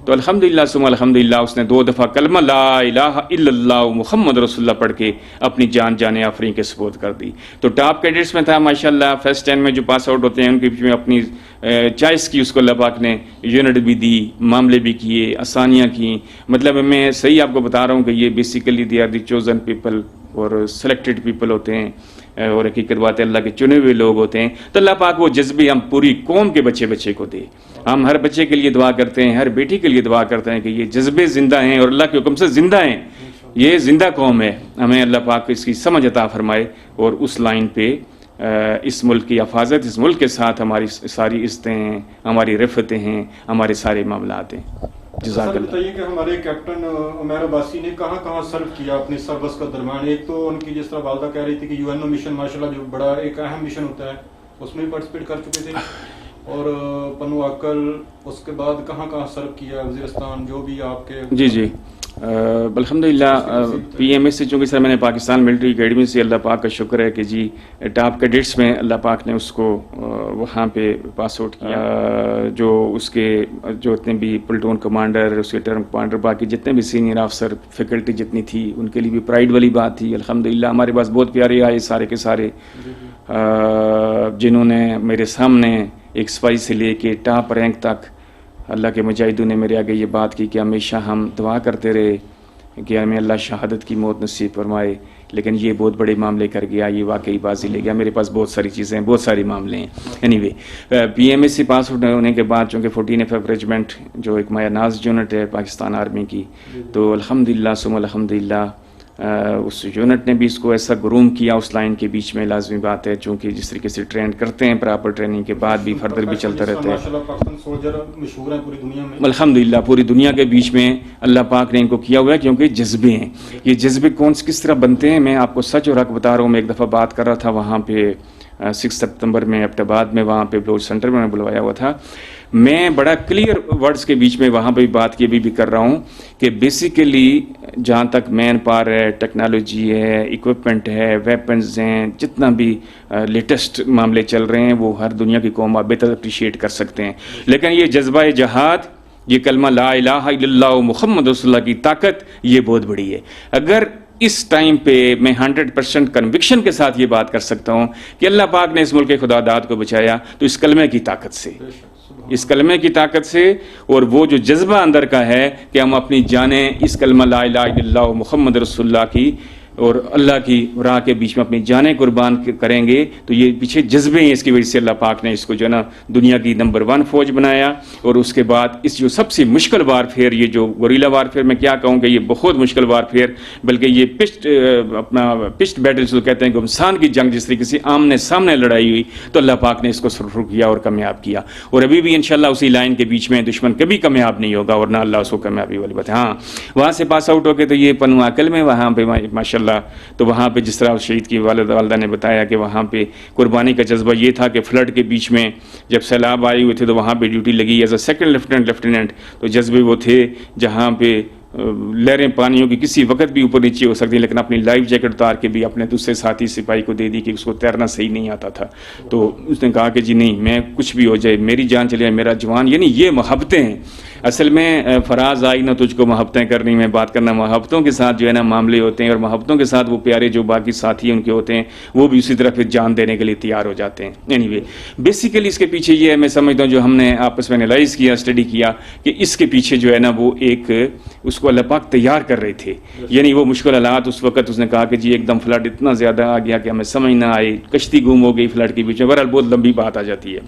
तो अल्हम्दुलिल्लाह सुम्मा अल्हम्दुलिल्लाह उसने 2 दफ़ा कलमा ला इलाहा इल्लल्लाह मुहम्मद रसूलुल्लाह पढ़ के अपनी जान जाने आफरीन के सुपुर्द कर दी। तो टॉप कैडेट्स में था माशाल्लाह, फर्स्ट 10 में जो पास आउट होते हैं उनके बीच में अपनी चॉइस की, उसको अल्लाह पाक ने यूनिट भी दी, मामले भी किए, आसानियाँ की। मतलब मैं सही आपको बता रहा हूँ कि ये basically they are the chosen people और सेलेक्टेड पीपल होते हैं और हकीकत बात है अल्लाह के चुने हुए लोग होते हैं। तो अल्लाह पाक वो जज्बे हम पूरी कौम के बच्चे बच्चे को दे। हम हर बच्चे के लिए दुआ करते हैं, हर बेटी के लिए दुआ करते हैं कि ये जज्बे ज़िंदा हैं और अल्लाह के हुक्म से ज़िंदा हैं, ये ज़िंदा कौम है। हमें अल्लाह पाक इसकी समझ अता फरमाए और उस लाइन पे इस मुल्क की हिफाजत, इस मुल्क के साथ हमारी सारी इज़्ज़तें हैं, हमारी रिफ़तें हैं, हमारे सारे मामलात हैं। सर बताइए कि हमारे कैप्टन उमैर अब्बासी ने कहाँ कहाँ सर्व किया अपने सर्विस का दरमियान। एक तो उनकी जिस तरह वालदा कह रही थी कि यूएनओ मिशन माशाल्लाह जो बड़ा एक अहम मिशन होता है उसमें भी पार्टिसिपेट कर चुके थे, और पन्नू अक्कल, उसके बाद कहाँ कहाँ सर्व किया वज़ीरिस्तान, जो भी आपके। जी जी अल्हम्दुलिल्लाह पीएमएस से, चूँकि सर मैंने पाकिस्तान मिलिट्री एकेडमी से, अल्लाह पाक का शुक्र है कि जी टॉप कैडेट्स में अल्लाह पाक ने उसको वहाँ पे पास आउट किया। जो उसके जो इतने भी प्लेटून कमांडर, उसके टर्म कमांडर, बाकी जितने भी सीनियर अफसर, फैकल्टी जितनी थी, उनके लिए भी प्राइड वाली बात थी। अल्हम्दुलिल्लाह हमारे पास बहुत प्यारे आए सारे के सारे, जिन्होंने मेरे सामने एक सिपाही से लेके टॉप रैंक तक अल्लाह के मुजाहिदों ने मेरे आगे ये बात की कि हमेशा हम दुआ करते रहे कि हमें अल्लाह शहादत की मौत नसीब फरमाए, लेकिन ये बहुत बड़े मामले कर गया, ये वाकई बाजी ले गया। मेरे पास बहुत सारी चीज़ें हैं, बहुत सारे मामले हैं। एनीवे पीएमएस से पास आउट होने के बाद चूँकि 14F रेजिमेंट जो एक मायानाज यूनिट है पाकिस्तान आर्मी की, तो अल्हम्दुलिल्लाह सुम्मा अल्हम्दुलिल्लाह उस यूनिट ने भी इसको ऐसा ग्रूम किया उस लाइन के बीच में। लाजमी बात है चूँकि जिस तरीके से ट्रेन करते हैं, प्रॉपर ट्रेनिंग के बाद भी फर्दर भी चलता रहता है। अल्हम्दुलिल्लाह पूरी दुनिया के बीच में अल्लाह पाक ने इनको किया हुआ है, क्योंकि जज्बे हैं। ये जज्बे किस तरह बनते हैं, मैं आपको सच और हक बता रहा हूँ। मैं एक दफ़ा बात कर रहा था वहाँ पे 6 सितंबर में एबटाबाद में, वहाँ पे ब्लोच सेंटर में बुलवाया हुआ था। मैं बड़ा क्लियर वर्ड्स के बीच में वहाँ पे बात की भी कर रहा हूँ कि बेसिकली जहाँ तक मैन पावर है, टेक्नोलॉजी है, इक्विपमेंट है, वेपन्स हैं, जितना भी लेटेस्ट मामले चल रहे हैं वो हर दुनिया की कौम बेहतर अप्रिशिएट कर सकते हैं। लेकिन ये जज्बा जहाद, ये कलमा ला इलाहा इल्लल्लाह मुहम्मद रसूलुल्लाह की ताकत, ये बहुत बड़ी है। अगर इस टाइम पे मैं 100% कन्विक्शन के साथ ये बात कर सकता हूँ कि अल्लाह पाक ने इस मुल्क के खुदादाद को बचाया तो इस कलमे की ताकत से, इस कलमे की ताकत से, और वो जो जज्बा अंदर का है कि हम अपनी जानें इस कलमा ला इलाहा इल्लल्लाह मुहम्मद रसूलुल्लाह की और अल्लाह की राह के बीच में अपनी जानें कुर्बान करेंगे, तो ये पीछे जज्बे हैं। इसकी वजह से अल्लाह पाक ने इसको जो है ना दुनिया की नंबर 1 फौज बनाया। और उसके बाद इस जो सबसे मुश्किल वारफेयर, ये जो गोरिल्ला वारफेयर, मैं क्या कहूँ कि ये बहुत मुश्किल वारफेयर, बल्कि ये पिस्ट बैटल जो कहते हैं, घुमसान की जंग, जिस तरीके से आमने सामने लड़ाई हुई, तो अल्लाह पाक ने इसको सुरखरू किया और कामयाब किया। और अभी भी इंशाल्लाह उसी लाइन के बीच में दुश्मन कभी कामयाब नहीं होगा, और ना अल्लाह उसको कामयाबी वाली बात है। हाँ, वहाँ से पास आउट होके तो ये पन्नू अकल में वहाँ पे माशाल्लाह, तो वहाँ पे जिस तरह शहीद की वालदा ने बताया कि वहाँ पे कुर्बानी का जज्बा ये था कि फ्लड के बीच में जब सैलाब आए हुए थे तो वहाँ पे ड्यूटी लगी एज अ सेकंड लेफ्टिनेंट। तो जज्बे वो थे जहाँ पे लहरें पानियों की किसी वक्त भी ऊपर नीचे हो सकती, लेकिन अपनी लाइफ जैकेट उतार के भी अपने दूसरे साथी सिपाही को दे दी कि उसको तैरना सही नहीं आता था। तो उसने कहा कि जी नहीं, मैं कुछ भी हो जाए, मेरी जान चले जाए, मेरा जवान। यानी ये मोहब्बतें हैं असल में। फराज आई ना तुझको मोहब्बतें करनी, मैं बात करना, मोहब्बतों के साथ जो है ना मामले होते हैं, और मोहब्बतों के साथ वो प्यारे जो बाकी साथी उनके होते हैं वो भी उसी तरह फिर जान देने के लिए तैयार हो जाते हैं। एनीवे बेसिकली इसके पीछे ये है, मैं समझता हूँ जो हमने आपस में एनालाइज किया, स्टडी किया, कि इसके पीछे जो है ना वो एक उसको अल्लाह पाक तैयार कर रहे थे। यानी वो मुश्किल हालात उस वक्त उसने कहा कि जी एकदम फ्लड इतना ज़्यादा आ गया कि हमें समझ ना आए, कश्ती गुम हो गई फ्लड के बीच में। बहरहाल बहुत लंबी बात आ जाती है।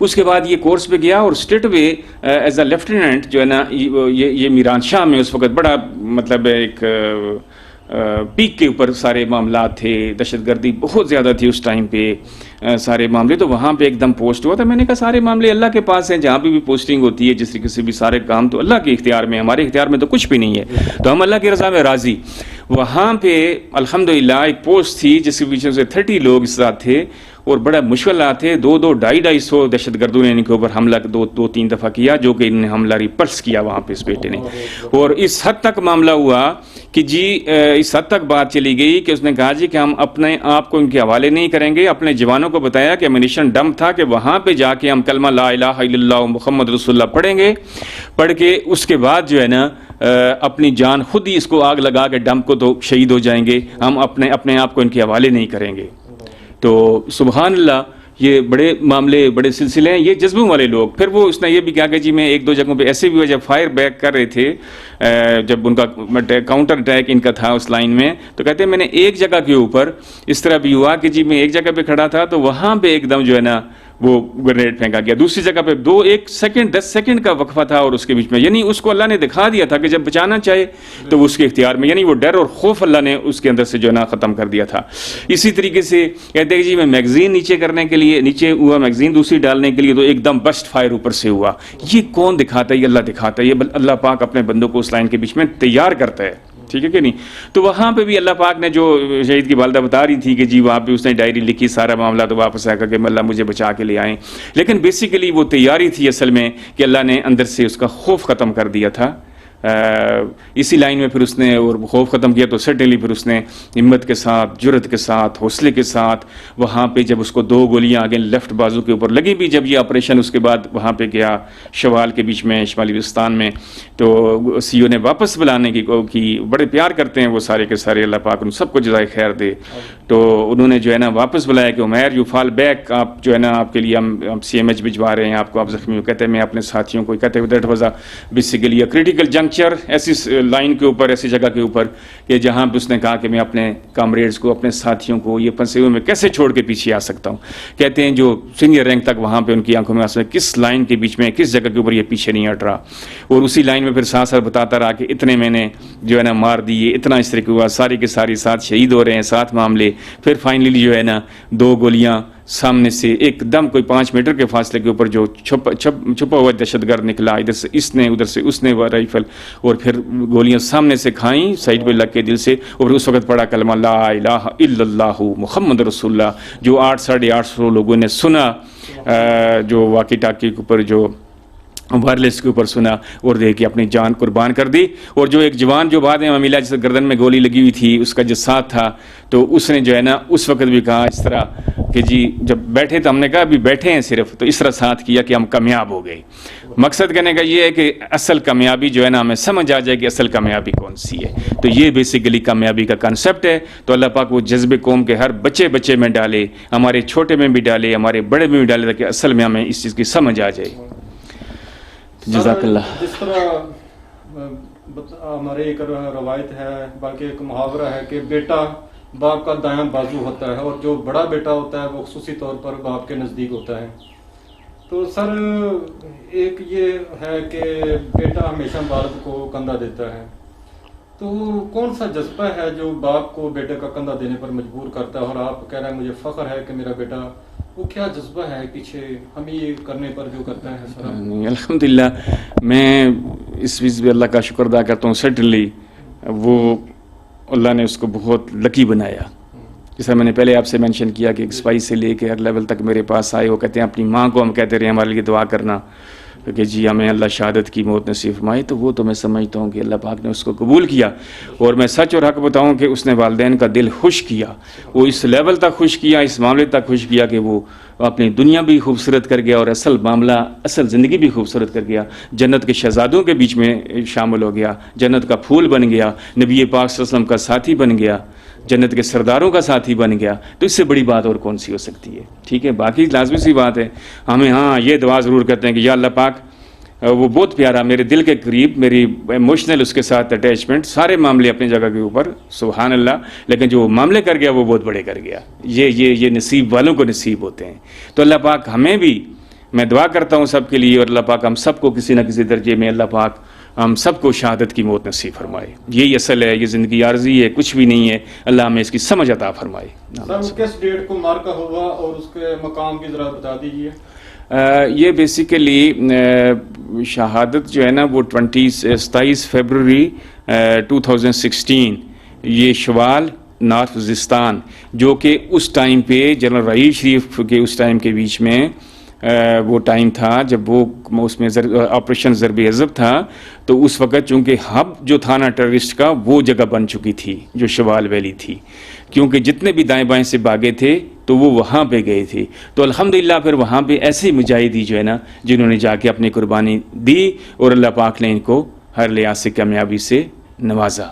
उसके बाद ये कोर्स पे गया और straight way as a lieutenant जो है ना ये मीरान शाह में उस वक्त बड़ा मतलब एक पीक के ऊपर सारे मामला थे, दहशतगर्दी बहुत ज़्यादा थी उस टाइम पे, सारे मामले। तो वहाँ पे एकदम पोस्ट हुआ था। मैंने कहा सारे मामले अल्लाह के पास हैं, जहाँ भी पोस्टिंग होती है जिस तरीके से भी सारे काम तो अल्लाह के इख्तियार में, हमारे इख्तियार में तो कुछ भी नहीं है, तो हम अल्लाह की रज़ा में राज़ी। वहाँ पे अल्हम्दुलिल्लाह एक पोस्ट थी जिसके पीछे से 30 लोग इस साथ थे, और बड़ा मुश्किल थे। 2-2-250 दहशतगर्दों ने इनके ऊपर हमला 2-3 दफ़ा किया, जो कि इन्हें हमला रिपल्स किया वहाँ पे इस बेटे ने। और इस हद तक मामला हुआ कि जी इस हद तक बात चली गई कि उसने कहा जी कि हम अपने आप को इनके हवाले नहीं करेंगे। अपने जवानों को बताया कि एमिनेशन डंप था, कि वहाँ पे जाके हम कलमा ला इलाहा इल्लल्लाह मुहम्मद रसूलुल्लाह पढ़ेंगे, पढ़ के उसके बाद जो है ना अपनी जान खुद ही इसको आग लगा के डंप को तो शहीद हो जाएंगे, हम अपने आप को इनके हवाले नहीं करेंगे। तो सुबहान अल्लाह, ये बड़े मामले, बड़े सिलसिले हैं, ये जज्बों वाले लोग। फिर वो उसने ये भी कहा कि जी मैं 1-2 जगहों पे ऐसे भी हुआ, जब फायर बैक कर रहे थे, जब उनका काउंटर अटैक इनका था उस लाइन में, तो कहते हैं मैंने एक जगह के ऊपर इस तरह भी हुआ कि जी मैं एक जगह पे खड़ा था तो वहाँ पे एकदम जो है ना वो ग्रेनेड फेंका गया। दूसरी जगह पे 1 सेकंड 10 सेकंड का वक्फा था और उसके बीच में, यानी उसको अल्लाह ने दिखा दिया था कि जब बचाना चाहे तो वो उसके इख्तियार में, यानी वो डर और खौफ अल्लाह ने उसके अंदर से जो है ना ख़त्म कर दिया था। इसी तरीके से कहते हैं जी मैं मैगजीन नीचे करने के लिए, नीचे हुआ मैगजीन दूसरी डालने के लिए, तो एकदम बस्ट फायर ऊपर से हुआ। ये कौन दिखाता है? ये अल्लाह दिखाता है। ये अल्लाह पाक अपने बंदों को उस लाइन के बीच में तैयार करता है, ठीक है कि नहीं। तो वहाँ पे भी अल्लाह पाक ने, जो शहीद की वालदा बता रही थी कि जी वहाँ पे उसने डायरी लिखी, सारा मामला, तो वापस आकर के अल्लाह मुझे बचा के ले आए। लेकिन बेसिकली वो तैयारी थी असल में कि अल्लाह ने अंदर से उसका खौफ ख़त्म कर दिया था। इसी लाइन में फिर उसने और खौफ ख़त्म किया तो सडनली फिर उसने हिम्मत के साथ, जुर्रत के साथ, हौसले के साथ वहाँ पे जब उसको 2 गोलियाँ आगे लेफ्ट बाजू के ऊपर लगी भी, जब ये ऑपरेशन उसके बाद वहाँ पे गया शवाल के बीच में शुमाली वज़ीरिस्तान में, तो सीओ ने वापस बुलाने की बड़े प्यार करते हैं वो सारे के सारे, अल्लाह पाक उन सबको जज़ाए खैर दे। तो उन्होंने जो है ना वापस बुलाया कि उमैर यू फॉल बैक, आप जो है ना आपके लिए हम CMH भिजवा रहे हैं आपको, आप जख्मी हो। कहते हैं मैं अपने साथियों को, कहते हैं that was basically a critical juncture, ऐसी लाइन के ऊपर, ऐसी जगह के ऊपर कि जहां पे उसने कहा कि मैं अपने कामरेड्स को, अपने साथियों को ये फंसे हुए मैं कैसे छोड़ के पीछे आ सकता हूं। कहते हैं जो सीनियर रैंक तक वहां पे उनकी आंखों में आंसू, किस लाइन के बीच में, किस जगह के ऊपर ये पीछे नहीं हट रहा। और उसी लाइन में फिर साथ साथ बताता रहा कि इतने मैंने जो है ना मार दिए, इतना इस तरीके हुआ, सारी के सारी साथ शहीद हो रहे हैं, साथ मामले। फिर फाइनली जो है ना 2 गोलियां सामने से एकदम कोई 5 मीटर के फासले के ऊपर जो छुपा हुआ दहशतगर्द निकला, इधर से इसने उधर से उसने वह राइफल, और फिर गोलियां सामने से खाई साइड पे लग के दिल से। और उस वक्त पड़ा कलमा ला इलाहा इल्लल्लाहु मुहम्मद रसूलुल्लाह, जो 800-850 लोगों ने सुना, जो वाकी टाकी के ऊपर जो वायरलेस के ऊपर सुना, और देख के अपनी जान कुर्बान कर दी। और जो एक जवान जो बाद में मिला, जिस गर्दन में गोली लगी हुई थी, उसका जो साथ था, तो उसने जो है ना उस वक्त भी कहा इस तरह कि जी जब बैठे तो हमने कहा अभी बैठे हैं सिर्फ, तो इस तरह साथ किया कि हम कामयाब हो गए। मकसद कहने का ये है कि असल कामयाबी जो है ना हमें समझ आ जाए कि असल कामयाबी कौन सी है। तो ये बेसिकली कामयाबी का कंसेप्ट है। तो अल्लाह पाक वो जज्बे कौम के हर बच्चे में डाले, हमारे छोटे में भी डाले, हमारे बड़े में भी डाले, ताकि असल में हमें इस चीज़ की समझ आ जाए। जज़ाकल्लाह। जिस तरह हमारे एक रवायत है, बल्कि एक मुहावरा है कि बेटा बाप का दायां बाजू होता है, और जो बड़ा बेटा होता है वो खुसूसी तौर पर बाप के नज़दीक होता है। तो सर एक ये है कि बेटा हमेशा बाप को कंधा देता है, तो कौन सा जज्बा है जो बाप को बेटे का कंधा देने पर मजबूर करता है? और आप कह रहे हैं मुझे फ़ख्र है कि मेरा बेटा, वो क्या जज्बा है पीछे हमें ये करने पर जो करता है सर? अल्हम्दुलिल्लाह, मैं इस चीज़ पे अल्लाह का शुक्र अदा करता हूँ। सर्टनली वो अल्लाह ने उसको बहुत लकी बनाया। जैसा मैंने पहले आपसे मेंशन किया कि 22 से लेके हर लेवल तक मेरे पास आए। वो कहते हैं अपनी माँ को हम कहते रहे हमारे लिए दुआ करना कि जी हमें अल्लाह शहादत की मौत नसीब फरमाए। तो वो तो मैं समझता हूँ कि अल्लाह पाक ने उसको कबूल किया। और मैं सच और हक बताऊँ कि उसने वालिदैन का दिल खुश किया। वो इस लेवल तक खुश किया, इस मामले तक खुश किया कि वो अपनी दुनिया भी खूबसूरत कर गया और असल मामला, असल ज़िंदगी भी खूबसूरत कर गया। जन्नत के शहजादों के बीच में शामिल हो गया, जन्नत का फूल बन गया, नबी पाक सल्लल्लाहु अलैहि वसल्लम का साथी बन गया, जन्नत के सरदारों का साथी बन गया। तो इससे बड़ी बात और कौन सी हो सकती है? ठीक है, बाकी लाजमी सी बात है। हमें हाँ ये दुआ ज़रूर करते हैं कि या अल्लाह पाक, वो बहुत प्यारा, मेरे दिल के करीब, मेरी इमोशनल उसके साथ अटैचमेंट, सारे मामले अपनी जगह के ऊपर, सुभान अल्लाह। लेकिन जो मामले कर गया वो बहुत बड़े कर गया। ये नसीब वालों को नसीब होते हैं। तो अल्लाह पाक हमें भी, मैं दुआ करता हूँ सबके लिए, और अल्लाह पाक हम सबको किसी न किसी दर्जे में अल्लाह पाक हम सबको शहादत की मौत नसीब फरमाए। यही असल है, ये ज़िंदगी आर्जी है, कुछ भी नहीं है। अल्लाह हमें इसकी समझ अता फरमाए। सर किस डेट को मार्का हुआ और उसके मकाम की ज़रा बता दीजिए। ये बेसिकली शहादत जो है ना वो 27 फरवरी 2016, ये शवाल नॉर्थ वज़ीरिस्तान, जो कि उस टाइम पे जनरल रईस शरीफ के उस टाइम के बीच में वो टाइम था जब वो उसमें ऑपरेशन ज़रबे अज़ब था, तो उस वक़्त चूँकि हब जो था ना टेररिस्ट का, वो जगह बन चुकी थी जो शवाल वैली थी, क्योंकि जितने भी दाएं बाएं से भागे थे तो वो वहाँ पे गए थे। तो अल्हम्दुलिल्लाह फिर वहाँ पे ऐसे मुजाहिदी जो है ना, जिन्होंने जाके अपनी कुर्बानी दी और अल्लाह पाक ने इनको हर लिहाज से कामयाबी से नवाजा।